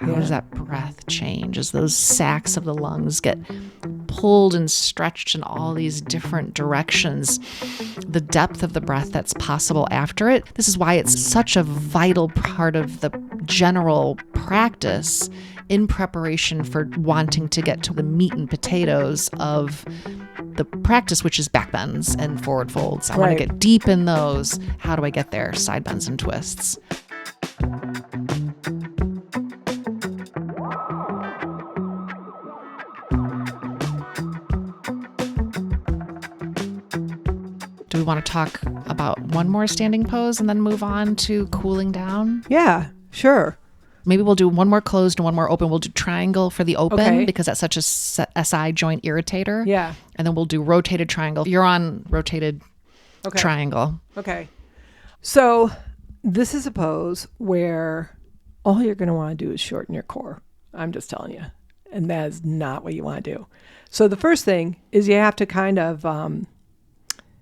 How does that breath change as those sacs of the lungs get pulled and stretched in all these different directions? The depth of the breath that's possible after it. This is why it's such a vital part of the general practice in preparation for wanting to get to the meat and potatoes of the practice, which is back bends and forward folds. I want to get deep in those. How do I get there? Side bends and twists. Do we want to talk about one more standing pose and then move on to cooling down? Yeah, sure. Maybe we'll do one more closed and one more open. We'll do triangle for the open because that's such a SI joint irritator. Yeah. And then we'll do rotated triangle. You're on rotated triangle. Okay. So this is a pose where all you're going to want to do is shorten your core. I'm just telling you. And that is not what you want to do. So the first thing is you have to kind of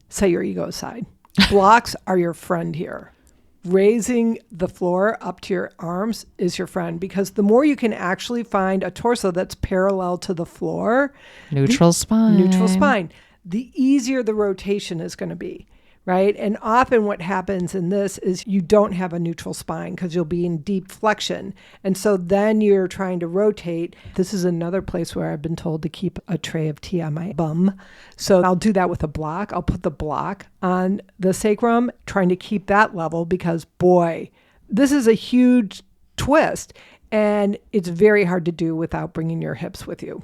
set your ego aside. Blocks are your friend here. Raising the floor up to your arms is your friend, because the more you can actually find a torso that's parallel to the floor, neutral spine, the easier the rotation is going to be, right? And often what happens in this is you don't have a neutral spine because you'll be in deep flexion. And so then you're trying to rotate. This is another place where I've been told to keep a tray of tea on my bum. So I'll do that with a block. I'll put the block on the sacrum, trying to keep that level because, boy, this is a huge twist. And it's very hard to do without bringing your hips with you.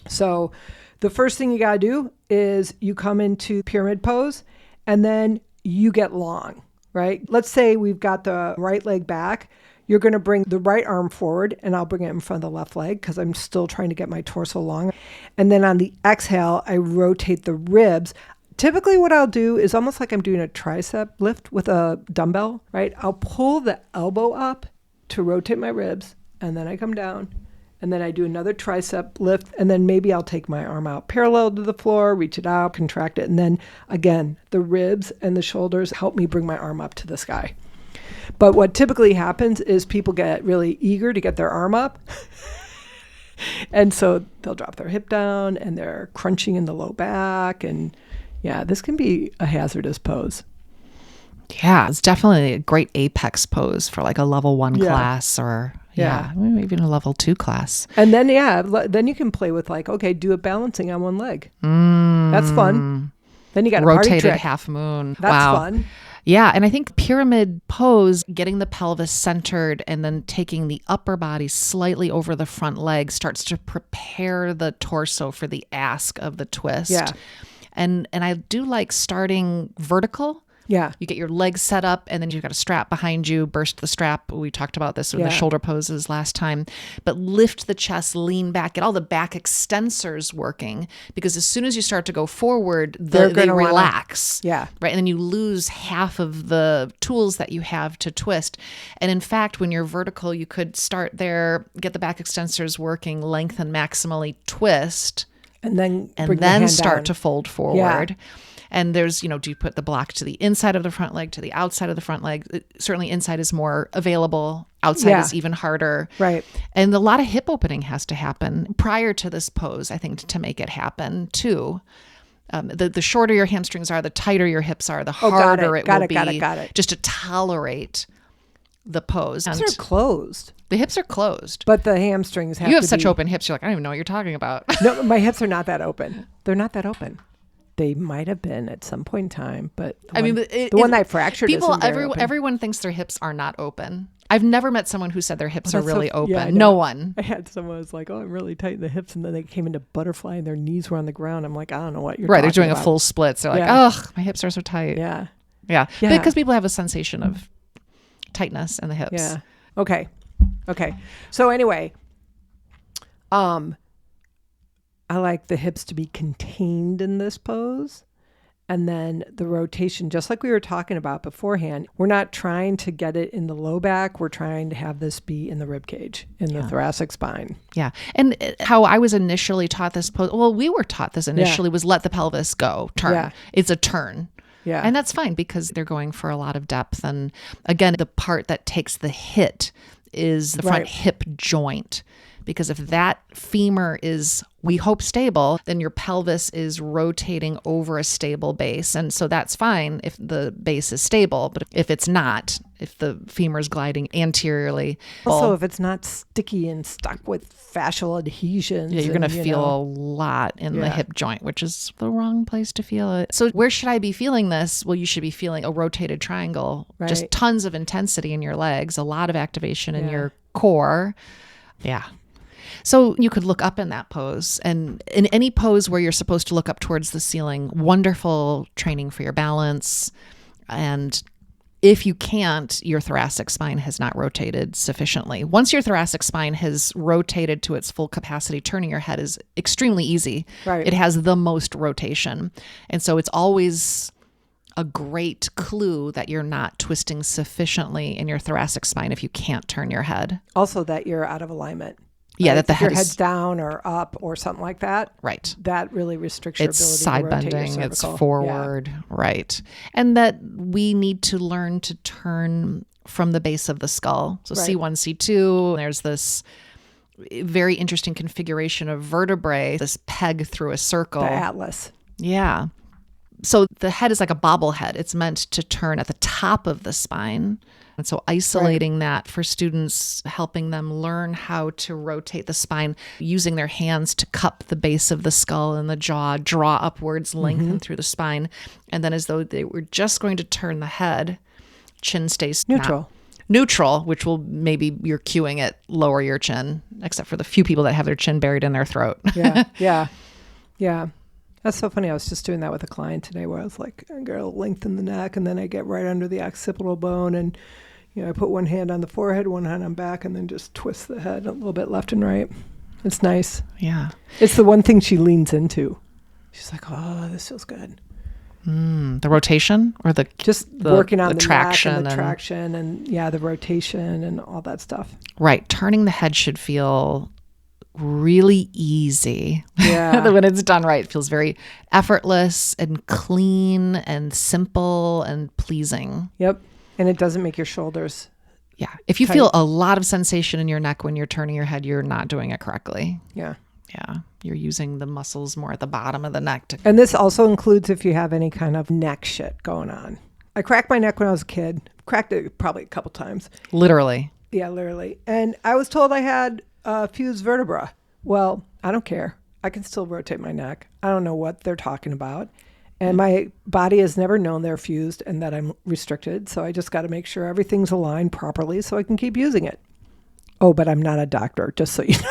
So the first thing you got to do is you come into pyramid pose. And then you get long, right? Let's say we've got the right leg back. You're going to bring the right arm forward, and I'll bring it in front of the left leg because I'm still trying to get my torso long. And then on the exhale, I rotate the ribs. Typically what I'll do is almost like I'm doing a tricep lift with a dumbbell, right? I'll pull the elbow up to rotate my ribs, and then I come down. And then I do another tricep lift, and then maybe I'll take my arm out parallel to the floor, reach it out, contract it. And then again, the ribs and the shoulders help me bring my arm up to the sky. But what typically happens is people get really eager to get their arm up. And so they'll drop their hip down and they're crunching in the low back. And yeah, this can be a hazardous pose. Yeah, it's definitely a great apex pose for like a level 1 class or maybe even a level 2 class. And then, then you can play with like, okay, do a balancing on one leg. That's fun. Then you got a rotated party trick. Half moon. That's wow. fun. Yeah, and I think pyramid pose, getting the pelvis centered and then taking the upper body slightly over the front leg starts to prepare the torso for the ask of the twist. Yeah. And I do like starting vertical. Yeah. You get your legs set up and then you've got a strap behind you, burst the strap. We talked about this in the shoulder poses last time, but lift the chest, lean back, get all the back extensors working, because as soon as you start to go forward, they relax. Yeah. Right. And then you lose half of the tools that you have to twist. And in fact, when you're vertical, you could start there, get the back extensors working, lengthen maximally, twist, and then start down to fold forward. Yeah. And there's, do you put the block to the inside of the front leg, to the outside of the front leg? Certainly inside is more available. Outside is even harder. Right. And a lot of hip opening has to happen prior to this pose, I think, to make it happen too. The shorter your hamstrings are, the tighter your hips are, the harder it will be just to tolerate the pose. The hips are closed. The hips are closed. But the hamstrings have to be. You have such open hips. You're like, I don't even know what you're talking about. No, my hips are not that open. They're not that open. They might have been at some point in time, but the one that I fractured isn't very open. Everyone thinks their hips are not open. I've never met someone who said their hips are really open. Yeah, no one. I had someone who was like, oh, I'm really tight in the hips. And then they came into butterfly and their knees were on the ground. I'm like, I don't know what you're talking about. Right, they're doing a full split. So they're like, ugh, my hips are so tight. Yeah. Yeah. Because people have a sensation of tightness in the hips. Yeah. Okay. So anyway, I like the hips to be contained in this pose. And then the rotation, just like we were talking about beforehand, we're not trying to get it in the low back. We're trying to have this be in the rib cage, in the thoracic spine. Yeah. And how I was initially taught this pose, we were taught this initially, was let the pelvis go, turn. Yeah. It's a turn. Yeah. And that's fine because they're going for a lot of depth. And again, the part that takes the hit is the front hip joint. Because if that femur is, we hope, stable, then your pelvis is rotating over a stable base. And so that's fine if the base is stable. But if it's not, if the femur is gliding anteriorly. Also, if it's not sticky and stuck with fascial adhesions. Yeah, you're going to feel a lot in the hip joint, which is the wrong place to feel it. So where should I be feeling this? Well, you should be feeling a rotated triangle. Right. Just tons of intensity in your legs, a lot of activation in your core. Yeah. So you could look up in that pose, and in any pose where you're supposed to look up towards the ceiling, wonderful training for your balance. And if you can't, your thoracic spine has not rotated sufficiently. Once your thoracic spine has rotated to its full capacity, turning your head is extremely easy. Right. It has the most rotation. And so it's always a great clue that you're not twisting sufficiently in your thoracic spine if you can't turn your head. Also that you're out of alignment. Yeah, that the head your head's down or up or something like that. Right. That really restricts your ability to rotate your cervical. It's side bending, it's forward, right. And that we need to learn to turn from the base of the skull. So C1, C2, there's this very interesting configuration of vertebrae, this peg through a circle. The atlas. Yeah. So the head is like a bobblehead. It's meant to turn at the top of the spine. And so isolating that for students, helping them learn how to rotate the spine, using their hands to cup the base of the skull and the jaw, draw upwards, lengthen through the spine. And then as though they were just going to turn the head, chin stays neutral, which will maybe you're cueing it, lower your chin, except for the few people that have their chin buried in their throat. Yeah. That's so funny. I was just doing that with a client today where I was like, I'm going to lengthen the neck and then I get right under the occipital bone and, I put one hand on the forehead, one hand on back, and then just twist the head a little bit left and right. It's nice. Yeah. It's the one thing she leans into. She's like, oh, this feels good. The rotation or the working on the traction neck and the traction and the rotation and all that stuff. Right. Turning the head should feel really easy. Yeah. When it's done right, it feels very effortless and clean and simple and pleasing. Yep. And it doesn't make your shoulders. Yeah. If you feel a lot of sensation in your neck when you're turning your head, you're not doing it correctly. Yeah. Yeah. You're using the muscles more at the bottom of the neck. And this also includes if you have any kind of neck shit going on. I cracked my neck when I was a kid. Cracked it probably a couple times. Literally. Yeah, literally. And I was told I had fused vertebra. Well, I don't care. I can still rotate my neck. I don't know what they're talking about. And my body has never known they're fused and that I'm restricted. So I just got to make sure everything's aligned properly so I can keep using it. Oh, but I'm not a doctor, just so you know.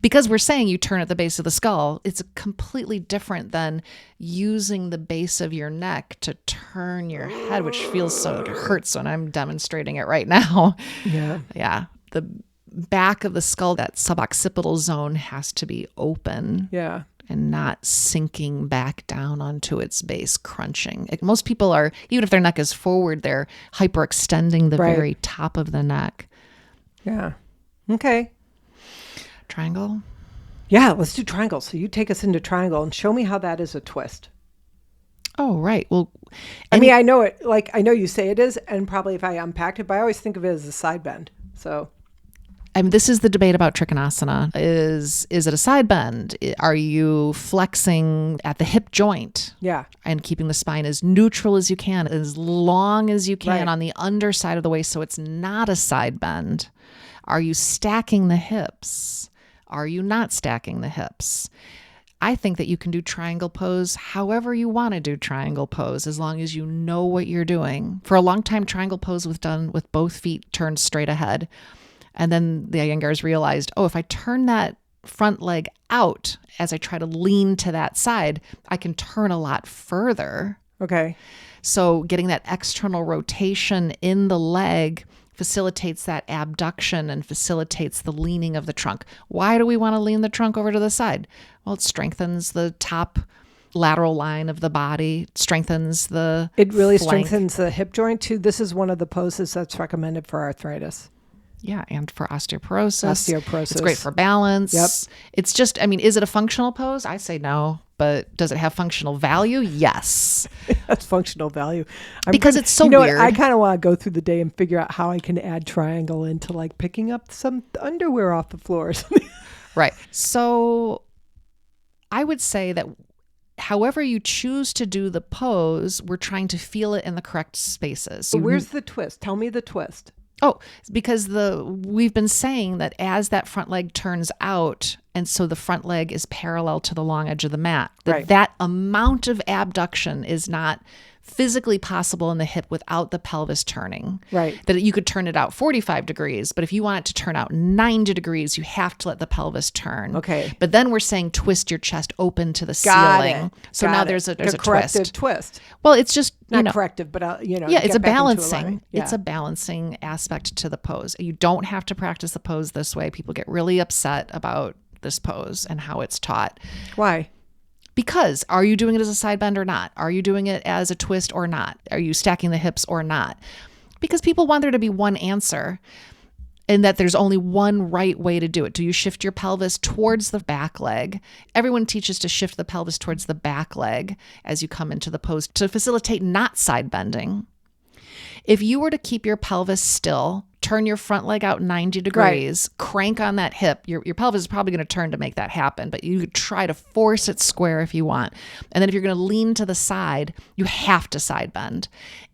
Because we're saying you turn at the base of the skull, it's completely different than using the base of your neck to turn your head, which feels so, it hurts when I'm demonstrating it right now. Yeah. Yeah. The back of the skull, that suboccipital zone has to be open. Yeah. And not sinking back down onto its base, crunching. Most people are, even if their neck is forward, they're hyperextending the very top of the neck. Yeah. Okay. Triangle? Yeah, let's do triangle. So you take us into triangle and show me how that is a twist. Oh, right. Well, I mean, I know it, like, I know you say it is, and probably if I unpacked it, but I always think of it as a side bend. So this is the debate about Trikonasana. Is it a side bend? Are you flexing at the hip joint? Yeah. And keeping the spine as neutral as you can, as long as you can on the underside of the waist so it's not a side bend? Are you stacking the hips? Are you not stacking the hips? I think that you can do triangle pose however you want to do triangle pose, as long as you know what you're doing. For a long time, triangle pose was done with both feet turned straight ahead. And then the Iyengars realized, if I turn that front leg out as I try to lean to that side, I can turn a lot further. Okay. So getting that external rotation in the leg facilitates that abduction and facilitates the leaning of the trunk. Why do we want to lean the trunk over to the side? Well, it strengthens the top lateral line of the body, strengthens the It really flank. strengthens the hip joint too. This is one of the poses that's recommended for arthritis. Yeah, and for osteoporosis. It's It's great for balance. Yep. It's just, is it a functional pose? I say no. but does it have functional value? Yes. That's functional value. Because it's so what? weird. I kind of want to go through the day and figure out how I can add triangle into like picking up some underwear off the floor or something. Right. So I would say that however you choose to do the pose, we're trying to feel it in the correct spaces. So where's the twist? Tell me the twist. Oh, because we've been saying that as that front leg turns out, and so the front leg is parallel to the long edge of the mat, that amount of abduction is not physically possible in the hip without the pelvis turning. Right. That you could turn it out 45 degrees, but if you want it to turn out 90 degrees, you have to let the pelvis turn. Okay. But then we're saying twist your chest open to the ceiling. So now there's a corrective twist. Well, it's just not corrective, but yeah, it's a balancing. It's a balancing aspect to the pose. You don't have to practice the pose this way. People get really upset about this pose and how it's taught. Why? Because are you doing it as a side bend or not? Are you doing it as a twist or not? Are you stacking the hips or not? Because people want there to be one answer and that there's only one right way to do it. Do you shift your pelvis towards the back leg? Everyone teaches to shift the pelvis towards the back leg as you come into the pose to facilitate not side bending. If you were to keep your pelvis still, turn your front leg out 90 degrees, crank on that hip, your pelvis is probably going to turn to make that happen, but you could try to force it square if you want. And then if you're going to lean to the side, you have to side bend.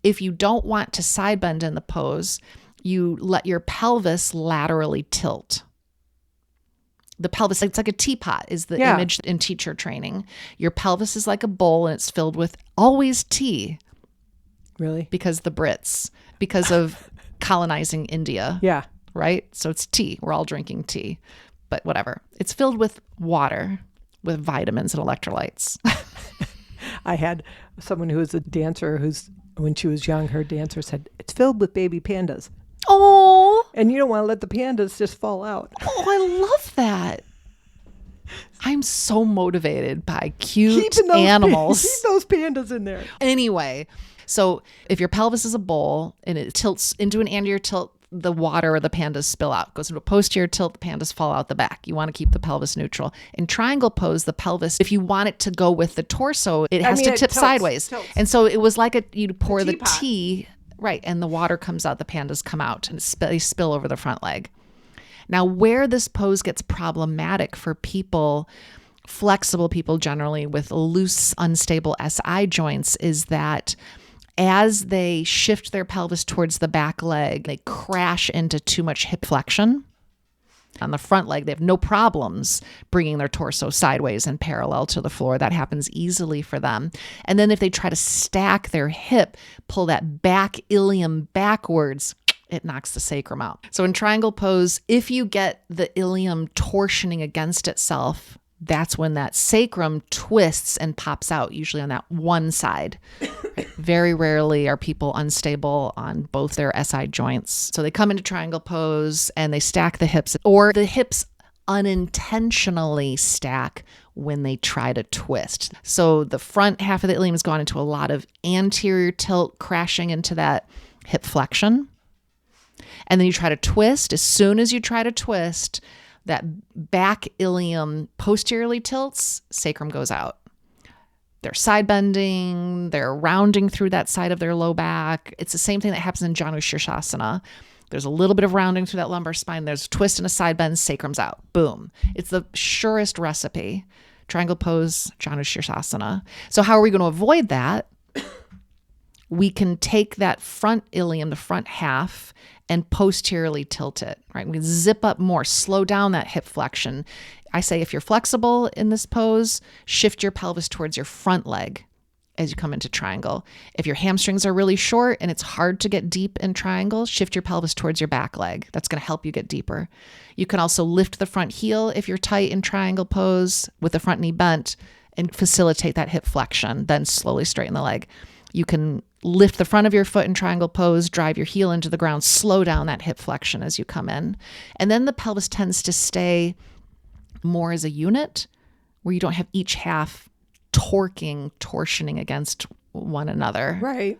If you don't want to side bend in the pose, you let your pelvis laterally tilt. The pelvis, it's like a teapot is the image in teacher training. Your pelvis is like a bowl and it's filled with always tea. Really? Because the Brits, because of colonizing India. Yeah. Right? So it's tea. We're all drinking tea, but whatever. It's filled with water, with vitamins and electrolytes. I had someone who was a dancer when she was young, her dancer said, it's filled with baby pandas. Oh. And you don't want to let the pandas just fall out. Oh, I love that. I'm so motivated by cute animals. Keep those pandas in there. Anyway, so if your pelvis is a bowl and it tilts into an anterior tilt, the water or the pandas spill out. Goes into a posterior tilt, the pandas fall out the back. You want to keep the pelvis neutral. In triangle pose, the pelvis, if you want it to go with the torso, it has to tip sideways. And so it was like you'd pour the tea, right, and the water comes out, the pandas come out, and they spill over the front leg. Now, where this pose gets problematic for people, flexible people generally with loose, unstable SI joints, is that as they shift their pelvis towards the back leg, they crash into too much hip flexion. On the front leg, they have no problems bringing their torso sideways and parallel to the floor. That happens easily for them. And then if they try to stack their hip, pull that back ilium backwards, it knocks the sacrum out. So in triangle pose, if you get the ilium torsioning against itself, that's when that sacrum twists and pops out, usually on that one side. Right? Very rarely are people unstable on both their SI joints. So they come into triangle pose and they stack the hips, or the hips unintentionally stack when they try to twist. So the front half of the ilium has gone into a lot of anterior tilt, crashing into that hip flexion. And then you try to twist. As soon as you try to twist, that back ilium posteriorly tilts, sacrum goes out. They're side bending, they're rounding through that side of their low back. It's the same thing that happens in Janu Sirsasana. There's a little bit of rounding through that lumbar spine. There's a twist and a side bend, sacrum's out. Boom. It's the surest recipe. Triangle pose, Janu Sirsasana. So how are we going to avoid that? We can take that front ilium, the front half, and posteriorly tilt it, right? We zip up more, slow down that hip flexion. I say if you're flexible in this pose, shift your pelvis towards your front leg as you come into triangle. If your hamstrings are really short and it's hard to get deep in triangle, shift your pelvis towards your back leg. That's going to help you get deeper. You can also lift the front heel if you're tight in triangle pose with the front knee bent and facilitate that hip flexion, then slowly straighten the leg. You can lift the front of your foot in triangle pose, drive your heel into the ground, slow down that hip flexion as you come in. And then the pelvis tends to stay more as a unit where you don't have each half torsioning against one another. Right.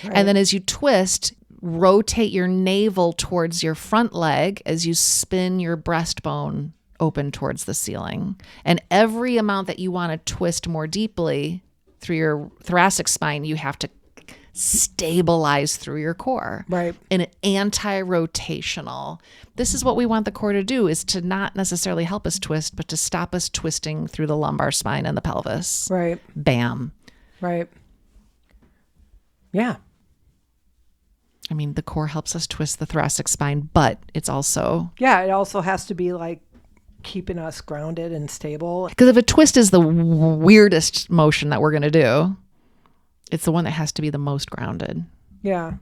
And then as you twist, rotate your navel towards your front leg as you spin your breastbone open towards the ceiling. And every amount that you want to twist more deeply through your thoracic spine, you have to stabilize through your core. Right. In an anti-rotational. This is what we want the core to do, is to not necessarily help us twist, but to stop us twisting through the lumbar spine and the pelvis. Right. Bam. Right. Yeah. I mean, the core helps us twist the thoracic spine, but it's also... Yeah, it also has to be like keeping us grounded and stable. Because if a twist is the weirdest motion that we're going to do, it's the one that has to be the most grounded. Yeah.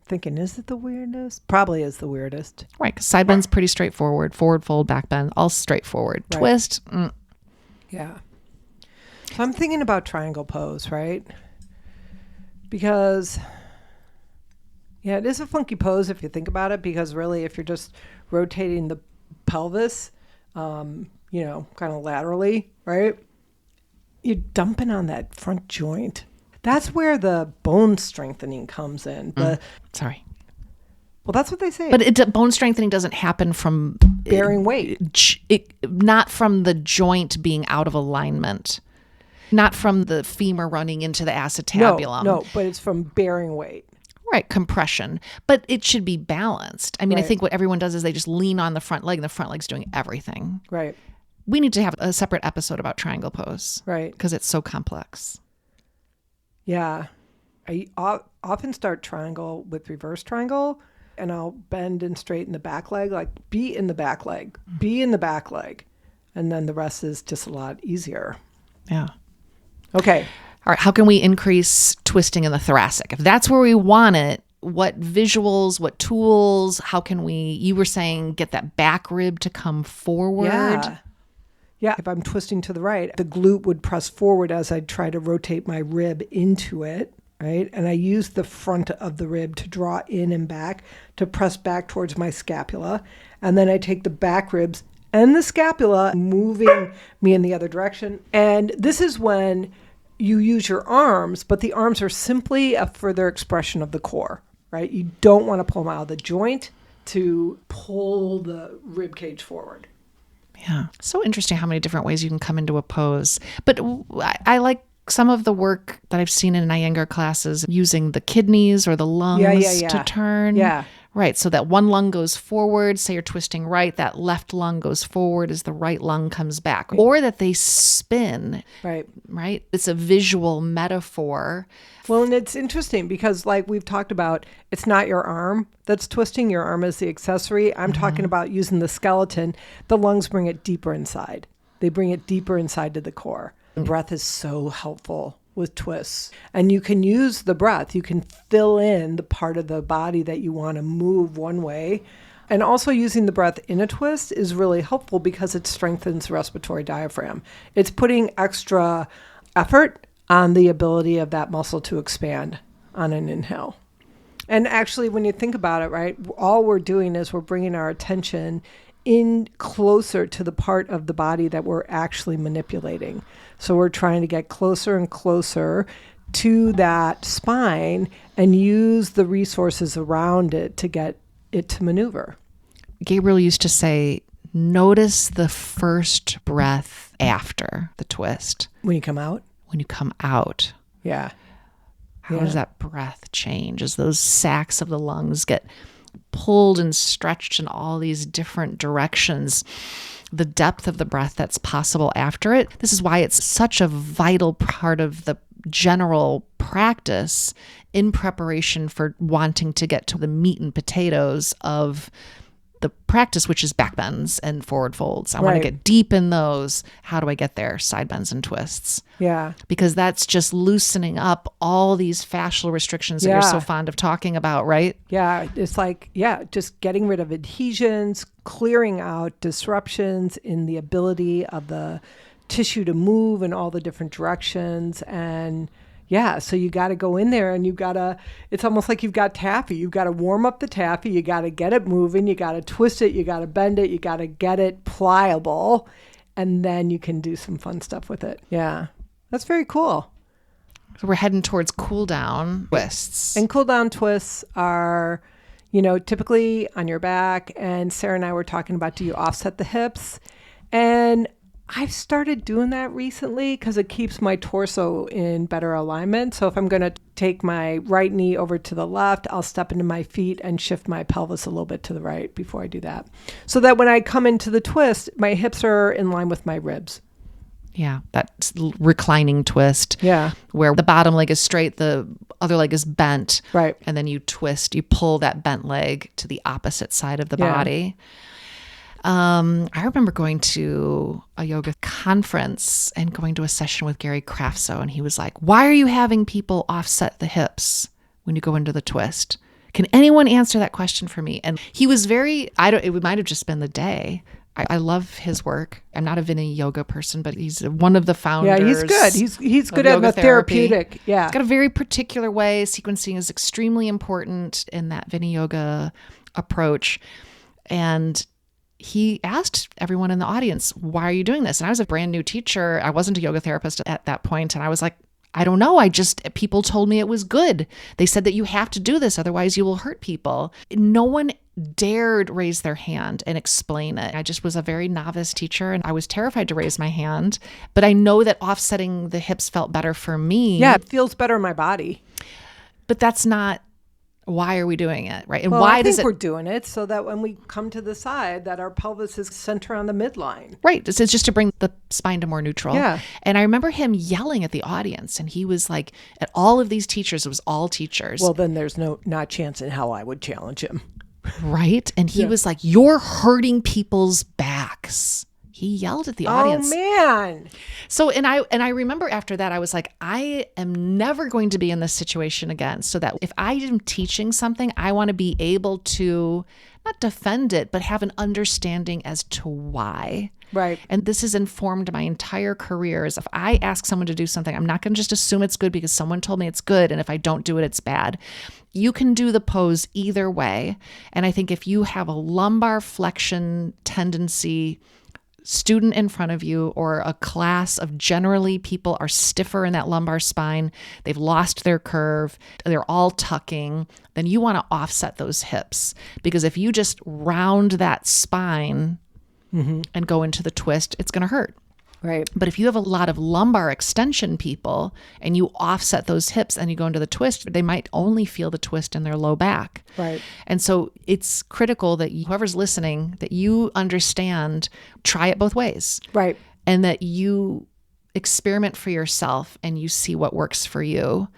Thinking, is it the weirdest? Probably is the weirdest. Right, because side bend's pretty straightforward. Forward fold, back bend, all straightforward. Right. Twist. Yeah. So I'm thinking about triangle pose, right? Because... yeah, it is a funky pose if you think about it, because really if you're just rotating the pelvis, kind of laterally, right? You're dumping on that front joint. That's where the bone strengthening comes in. Sorry. Well, that's what they say. But bone strengthening doesn't happen from... bearing weight. Not from the joint being out of alignment. Not from the femur running into the acetabulum. No, but it's from bearing weight. Right, compression. But it should be balanced. I mean, Right. I think what everyone does is they just lean on the front leg, and the front leg's doing everything. Right. We need to have a separate episode about triangle pose. Right. Because it's so complex. Yeah. I often start triangle with reverse triangle, and I'll bend and straighten the back leg, like be in the back leg, be in the back leg. And then the rest is just a lot easier. Yeah. Okay. All right, how can we increase twisting in the thoracic? If that's where we want it, what visuals, what tools, how can we, you were saying, get that back rib to come forward? Yeah. If I'm twisting to the right, the glute would press forward as I try to rotate my rib into it, right? And I use the front of the rib to draw in and back to press back towards my scapula. And then I take the back ribs and the scapula, moving me in the other direction. And this is when you use your arms, but the arms are simply a further expression of the core, right? You don't want to pull them out of the joint to pull the rib cage forward. Yeah. So interesting how many different ways you can come into a pose. But I like some of the work that I've seen in Iyengar classes using the kidneys or the lungs to turn. Yeah. Right. So that one lung goes forward, say you're twisting right, that left lung goes forward as the right lung comes back. Or that they spin. Right. Right. It's a visual metaphor. Well, and it's interesting because like we've talked about, it's not your arm that's twisting. Your arm is the accessory. I'm talking about using the skeleton. The lungs bring it deeper inside. They bring it deeper inside to the core. The breath is so helpful with twists. And you can use the breath. You can fill in the part of the body that you want to move one way. And also using the breath in a twist is really helpful because it strengthens the respiratory diaphragm. It's putting extra effort on the ability of that muscle to expand on an inhale. And actually, when you think about it, right, all we're doing is we're bringing our attention in closer to the part of the body that we're actually manipulating. So we're trying to get closer and closer to that spine and use the resources around it to get it to maneuver. Gabriel used to say, notice the first breath after the twist. When you come out? When you come out. Yeah. How does that breath change as those sacs of the lungs get pulled and stretched in all these different directions? The depth of the breath that's possible after it. This is why it's such a vital part of the general practice in preparation for wanting to get to the meat and potatoes of the practice, which is back bends and forward folds. I want to get deep in those. How do I get there? Side bends and twists. Yeah. Because that's just loosening up all these fascial restrictions that you're so fond of talking about, right? Yeah. It's like, just getting rid of adhesions, clearing out disruptions in the ability of the tissue to move in all the different directions. And so you got to go in there and it's almost like you've got taffy. You've got to warm up the taffy. You got to get it moving. You got to twist it. You got to bend it. You got to get it pliable. And then you can do some fun stuff with it. Yeah. That's very cool. So we're heading towards cool down twists. And cool down twists are, typically on your back. And Sarah and I were talking about, do you offset the hips? And I've started doing that recently because it keeps my torso in better alignment. So if I'm going to take my right knee over to the left, I'll step into my feet and shift my pelvis a little bit to the right before I do that. So that when I come into the twist, my hips are in line with my ribs. Yeah, that reclining twist. Yeah. Where the bottom leg is straight, the other leg is bent. Right. And then you twist, you pull that bent leg to the opposite side of the body. I remember going to a yoga conference and going to a session with Gary Kraftso, and he was like, why are you having people offset the hips when you go into the twist? Can anyone answer that question for me? And he was it might have just been the day. I love his work. I'm not a Vinny yoga person, but he's one of the founders. Yeah, he's good. He's good at the therapeutic. Yeah. He's got a very particular way. Sequencing is extremely important in that Vinny yoga approach. And he asked everyone in the audience, why are you doing this? And I was a brand new teacher. I wasn't a yoga therapist at that point. And I was like, I don't know. People told me it was good. They said that you have to do this, otherwise you will hurt people. No one dared raise their hand and explain it. I just was a very novice teacher and I was terrified to raise my hand. But I know that offsetting the hips felt better for me. Yeah, it feels better in my body. But that's not, why are we doing it, right? And I think we're doing it so that when we come to the side, that our pelvis is centered on the midline. Right. It's just to bring the spine to more neutral. Yeah. And I remember him yelling at the audience, and he was like, at all of these teachers, it was all teachers. Well, then there's not chance in hell I would challenge him. Right. And he was like, you're hurting people's backs. He yelled at the audience. Oh, man. So, and I remember after that, I was like, I am never going to be in this situation again. So that if I am teaching something, I want to be able to not defend it, but have an understanding as to why. Right. And this has informed my entire career. Is if I ask someone to do something, I'm not going to just assume it's good because someone told me it's good. And if I don't do it, it's bad. You can do the pose either way. And I think if you have a lumbar flexion tendency student in front of you, or a class of generally people are stiffer in that lumbar spine, they've lost their curve, they're all tucking, then you want to offset those hips. Because if you just round that spine and go into the twist, it's going to hurt. Right. But if you have a lot of lumbar extension people and you offset those hips and you go into the twist, they might only feel the twist in their low back. Right. And so it's critical that whoever's listening, that you understand, try it both ways. Right. And that you experiment for yourself and you see what works for you.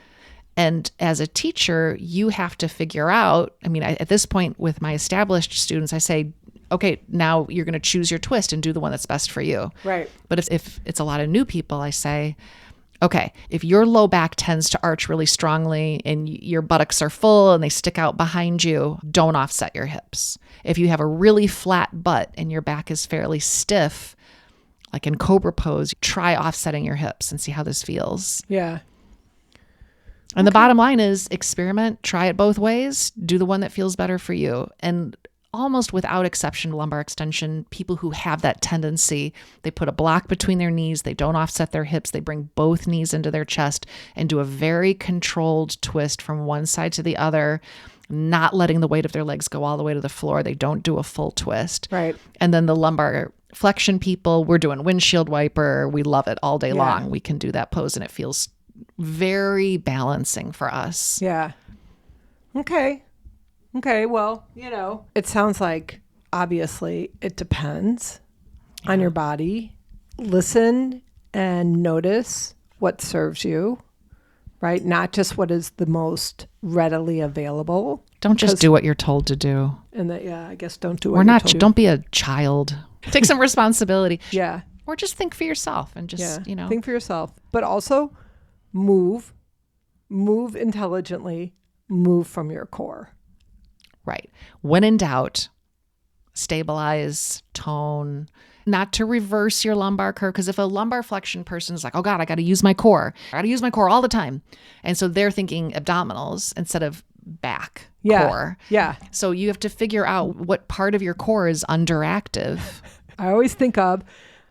And as a teacher, you have to figure out, at this point with my established students, I say, okay, now you're going to choose your twist and do the one that's best for you. Right. But if it's a lot of new people, I say, okay, if your low back tends to arch really strongly and your buttocks are full and they stick out behind you, don't offset your hips. If you have a really flat butt and your back is fairly stiff, like in cobra pose, try offsetting your hips and see how this feels. Yeah. And the bottom line is experiment, try it both ways, do the one that feels better for you. And almost without exception, lumbar extension, people who have that tendency, they put a block between their knees, they don't offset their hips, they bring both knees into their chest and do a very controlled twist from one side to the other, not letting the weight of their legs go all the way to the floor. They don't do a full twist. Right. And then the lumbar flexion people, we're doing windshield wiper. We love it all day long. We can do that pose and it feels very balancing for us. Yeah. Okay. Well, it sounds like obviously it depends on your body. Listen and notice what serves you, right? Not just what is the most readily available. Don't just do what you're told to do. And I guess don't do what you're told. Don't be a child. Take some responsibility. Yeah. Or just think for yourself and just, think for yourself. But also move intelligently, move from your core. Right. When in doubt, stabilize, tone, not to reverse your lumbar curve. Because if a lumbar flexion person is like, oh God, I got to use my core. I got to use my core all the time. And so they're thinking abdominals instead of back core. Yeah. So you have to figure out what part of your core is underactive. I always think of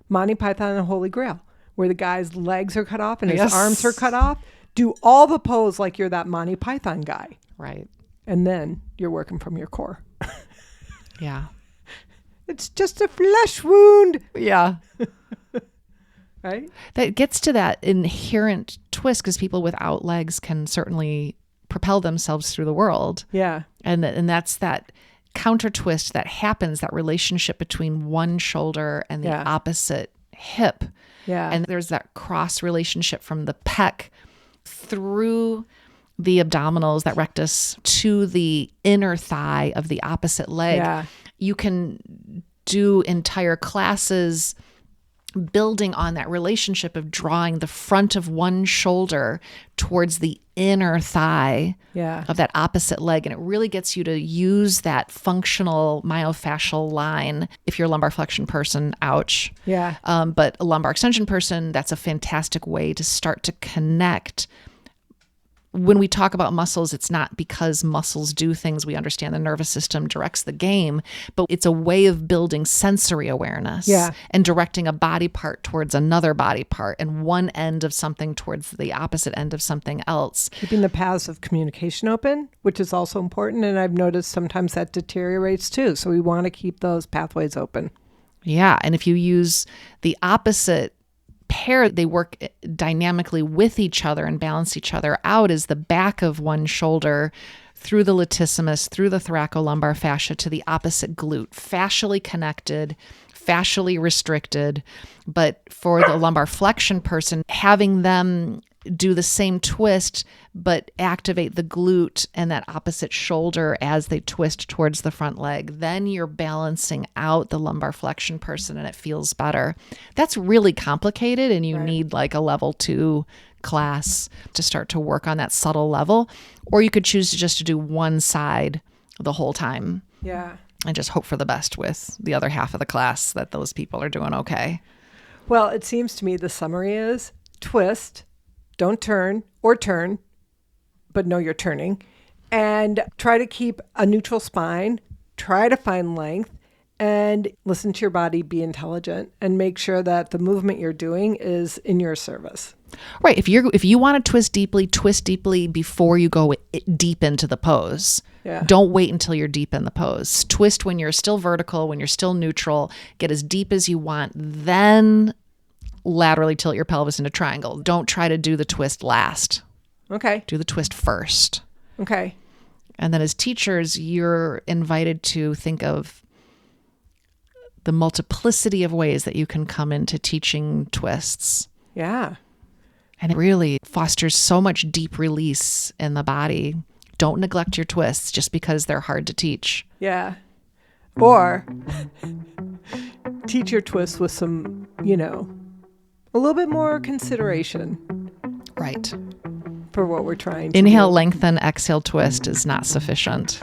Monty Python and the Holy Grail, where the guy's legs are cut off and his arms are cut off. Do all the pose like you're that Monty Python guy. Right. And then you're working from your core. Yeah. It's just a flesh wound. Yeah. Right? That gets to that inherent twist because people without legs can certainly propel themselves through the world. Yeah. And that's that counter twist that happens, that relationship between one shoulder and the opposite hip. Yeah. And there's that cross relationship from the pec through the abdominals, that rectus, to the inner thigh of the opposite leg. Yeah. You can do entire classes building on that relationship of drawing the front of one shoulder towards the inner thigh of that opposite leg. And it really gets you to use that functional myofascial line. If you're a lumbar flexion person, ouch. Yeah. But a lumbar extension person, that's a fantastic way to start to connect. When we talk about muscles, it's not because muscles do things. We understand the nervous system directs the game, but it's a way of building sensory awareness and directing a body part towards another body part and one end of something towards the opposite end of something else. Keeping the paths of communication open, which is also important. And I've noticed sometimes that deteriorates too. So we want to keep those pathways open. Yeah. And if you use the opposite pair, they work dynamically with each other and balance each other out, as the back of one shoulder through the latissimus, through the thoracolumbar fascia to the opposite glute, fascially connected, fascially restricted. But for the lumbar flexion person, having them do the same twist, but activate the glute and that opposite shoulder as they twist towards the front leg, then you're balancing out the lumbar flexion person and it feels better. That's really complicated, and you need like a level 2 class to start to work on that subtle level. Or you could choose to just do one side the whole time. Yeah. And just hope for the best with the other half of the class, that those people are doing okay. Well, it seems to me the summary is twist, don't turn, or turn, but know you're turning, and try to keep a neutral spine, try to find length, and listen to your body, be intelligent, and make sure that the movement you're doing is in your service. Right. If you want to twist deeply before you go deep into the pose. Yeah. Don't wait until you're deep in the pose. Twist when you're still vertical, when you're still neutral, get as deep as you want, then laterally tilt your pelvis into triangle. Don't try to do the twist last. Okay. Do the twist first. Okay. And then as teachers, you're invited to think of the multiplicity of ways that you can come into teaching twists. Yeah. And it really fosters so much deep release in the body. Don't neglect your twists just because they're hard to teach. Yeah. Or teach your twists with some, a little bit more consideration. Right. For what we're trying to Inhale, do. lengthen, exhale, twist is not sufficient.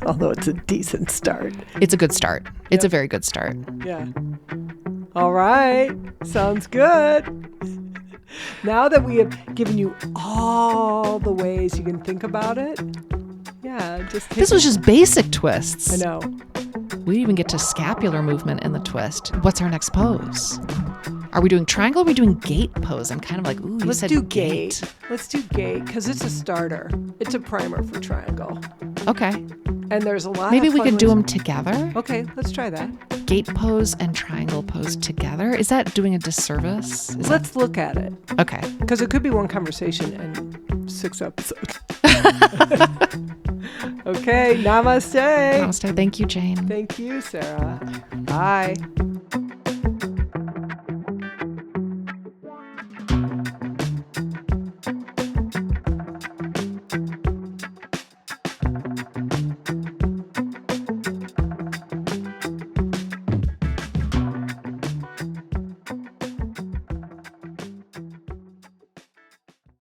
Although it's a decent start. It's a good start. It's a very good start. Yeah. All right. Sounds good. Now that we have given you all the ways you can think about it, this was just basic twists. I know. We even get to scapular movement in the twist. What's our next pose? Are we doing triangle or are we doing gate pose? I'm kind of like, ooh, Let's do gate. Let's do gate because it's a starter. It's a primer for triangle. Okay. And there's a lot Maybe of we fun could do ones. them together. Okay, let's try that. Gate pose and triangle pose together. Is that doing a disservice? Let's look at it. Okay. Because it could be one conversation and 6 episodes. Okay, namaste. Namaste. Thank you, Jane. Thank you, Sarah. Bye.